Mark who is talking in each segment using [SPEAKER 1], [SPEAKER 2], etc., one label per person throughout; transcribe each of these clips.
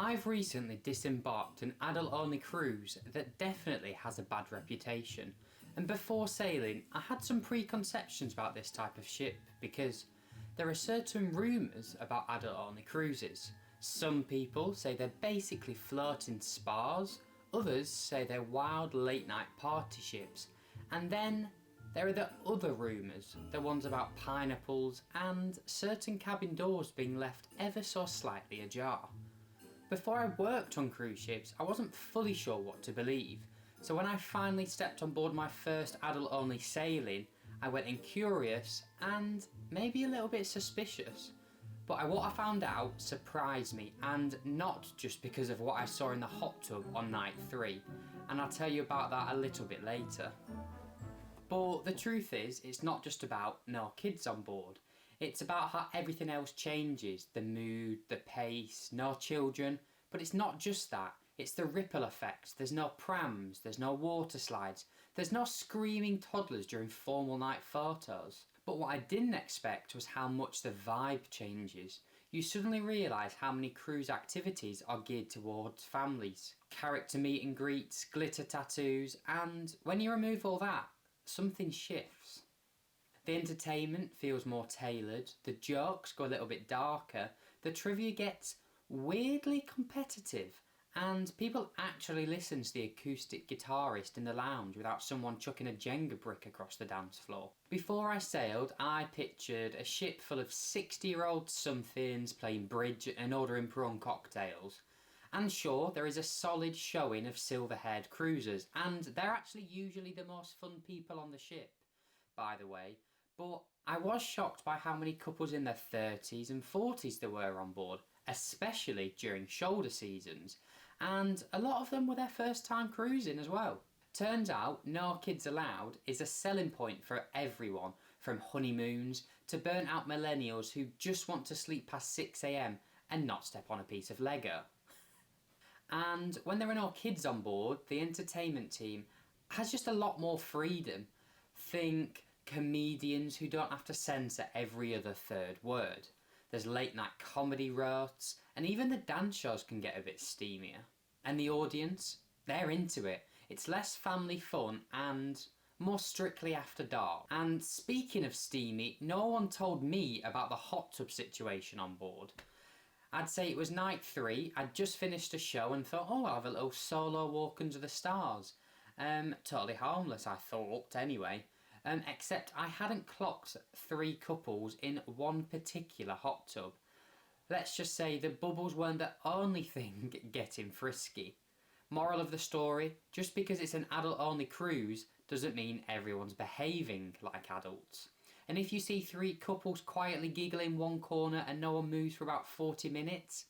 [SPEAKER 1] I've recently disembarked an adult-only cruise that definitely has a bad reputation, and before sailing I had some preconceptions about this type of ship because there are certain rumours about adult-only cruises. Some people say they're basically floating spas, others say they're wild late-night party ships, and then there are the other rumours, the ones about pineapples and certain cabin doors being left ever so slightly ajar. Before I worked on cruise ships, I wasn't fully sure what to believe, so when I finally stepped on board my first adult-only sailing, I went in curious and maybe a little bit suspicious. But what I found out surprised me, and not just because of what I saw in the hot tub on night 3, and I'll tell you about that a little bit later. But the truth is, it's not just about no kids on board. It's about how everything else changes, the mood, the pace, no children. But it's not just that, it's the ripple effects. There's no prams, there's no water slides, there's no screaming toddlers during formal night photos. But what I didn't expect was how much the vibe changes. You suddenly realise how many cruise activities are geared towards families. Character meet and greets, glitter tattoos, and when you remove all that, something shifts. The entertainment feels more tailored, the jokes go a little bit darker, the trivia gets weirdly competitive, and people actually listen to the acoustic guitarist in the lounge without someone chucking a Jenga brick across the dance floor. Before I sailed, I pictured a ship full of 60-year-old somethings playing bridge and ordering prawn cocktails. And sure, there is a solid showing of silver-haired cruisers, and they're actually usually the most fun people on the ship, by the way. But I was shocked by how many couples in their 30s and 40s there were on board, especially during shoulder seasons, and a lot of them were their first time cruising as well. Turns out, no kids allowed is a selling point for everyone, from honeymoons to burnt out millennials who just want to sleep past 6 AM and not step on a piece of Lego. And when there are no kids on board, the entertainment team has just a lot more freedom. Think comedians who don't have to censor every other third word. There's late night comedy roasts, and even the dance shows can get a bit steamier. And the audience, they're into it. It's less family fun and more strictly after dark. And speaking of steamy, no one told me about the hot tub situation on board. I'd say it was night 3, I'd just finished a show and thought, oh, I'll have a little solo walk under the stars. Totally harmless, I thought, anyway. Except I hadn't clocked 3 couples in one particular hot tub. Let's just say the bubbles weren't the only thing getting frisky. Moral of the story, just because it's an adult-only cruise doesn't mean everyone's behaving like adults. And if you see 3 couples quietly giggling in one corner and no one moves for about 40 minutes,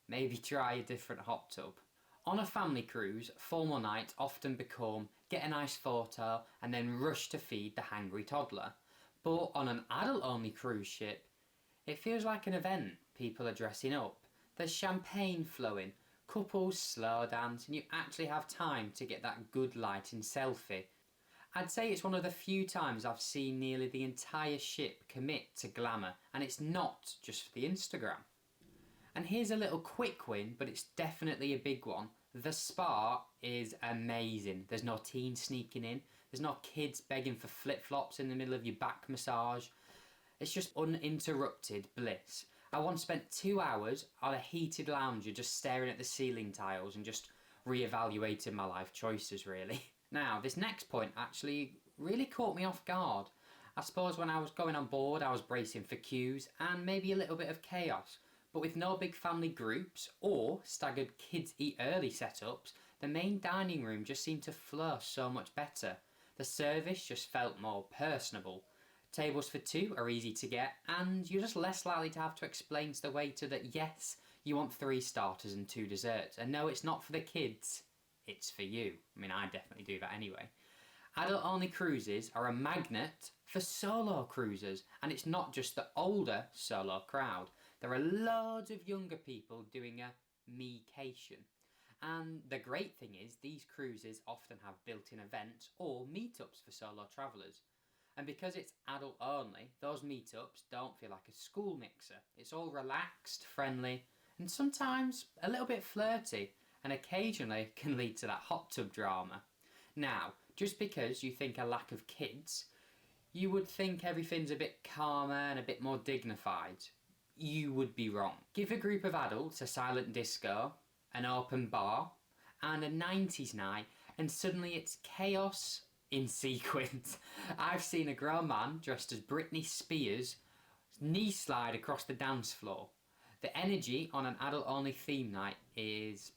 [SPEAKER 1] maybe try a different hot tub. On a family cruise, formal nights often become get a nice photo and then rush to feed the hangry toddler. But on an adult-only cruise ship, it feels like an event. People are dressing up, there's champagne flowing, couples slow dance, and you actually have time to get that good lighting selfie. I'd say it's one of the few times I've seen nearly the entire ship commit to glamour, and it's not just for the Instagram. And here's a little quick win, but it's definitely a big one. The spa is amazing. There's no teens sneaking in, there's no kids begging for flip-flops in the middle of your back massage. It's just uninterrupted bliss. I once spent 2 hours on a heated lounger just staring at the ceiling tiles and just re-evaluating my life choices, really. Now, this next point actually really caught me off guard. I suppose when I was going on board I was bracing for queues and maybe a little bit of chaos, but with no big family groups or staggered kids eat early setups, the main dining room just seemed to flow so much better. The service just felt more personable. Tables for 2 are easy to get, and you're just less likely to have to explain to the waiter that yes, you want 3 starters and 2 desserts, and no, it's not for the kids, it's for you. I mean, I definitely do that anyway. Adult-only cruises are a magnet for solo cruisers, and it's not just the older solo crowd. There are loads of younger people doing a me-cation. And the great thing is, these cruises often have built-in events or meetups for solo travellers. And because it's adult only, those meetups don't feel like a school mixer. It's all relaxed, friendly, and sometimes a little bit flirty, and occasionally can lead to that hot tub drama. Now, just because you think a lack of kids, you would think everything's a bit calmer and a bit more dignified. You would be wrong. Give a group of adults a silent disco, an open bar, and a 90s night, and suddenly it's chaos in sequence. I've seen a grown man dressed as Britney Spears knee slide across the dance floor. The energy on an adult only theme night is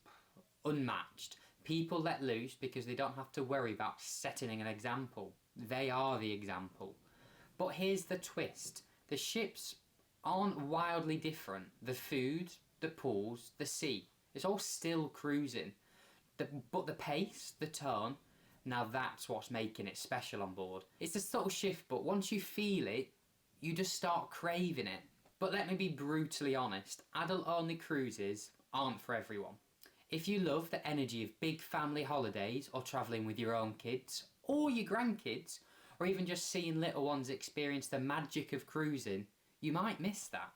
[SPEAKER 1] unmatched. People let loose because they don't have to worry about setting an example. They are the example. But here's the twist. The ships aren't wildly different. The food, the pools, the sea. It's all still cruising. But the pace, the tone, now that's what's making it special on board. It's a subtle shift, but once you feel it, you just start craving it. But let me be brutally honest, adult-only cruises aren't for everyone. If you love the energy of big family holidays or travelling with your own kids, or your grandkids, or even just seeing little ones experience the magic of cruising, you might miss that.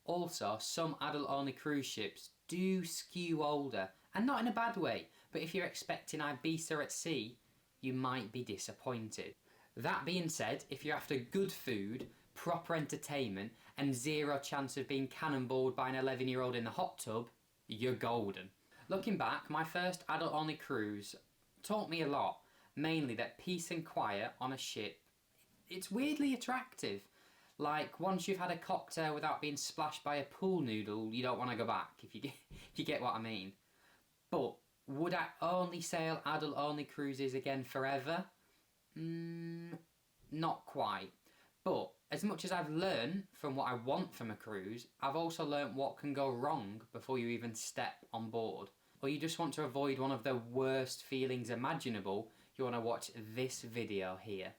[SPEAKER 1] Also, some adult-only cruise ships do skew older, and not in a bad way, but if you're expecting Ibiza at sea, you might be disappointed. That being said, if you're after good food, proper entertainment, and zero chance of being cannonballed by an 11-year-old in the hot tub, you're golden. Looking back, my first adult-only cruise taught me a lot, mainly that peace and quiet on a ship, it's weirdly attractive. Like, once you've had a cocktail without being splashed by a pool noodle, you don't want to go back, if you get what I mean. But would I only sail adult-only cruises again forever? Not quite. But as much as I've learned from what I want from a cruise, I've also learnt what can go wrong before you even step on board. Or you just want to avoid one of the worst feelings imaginable, you want to watch this video here.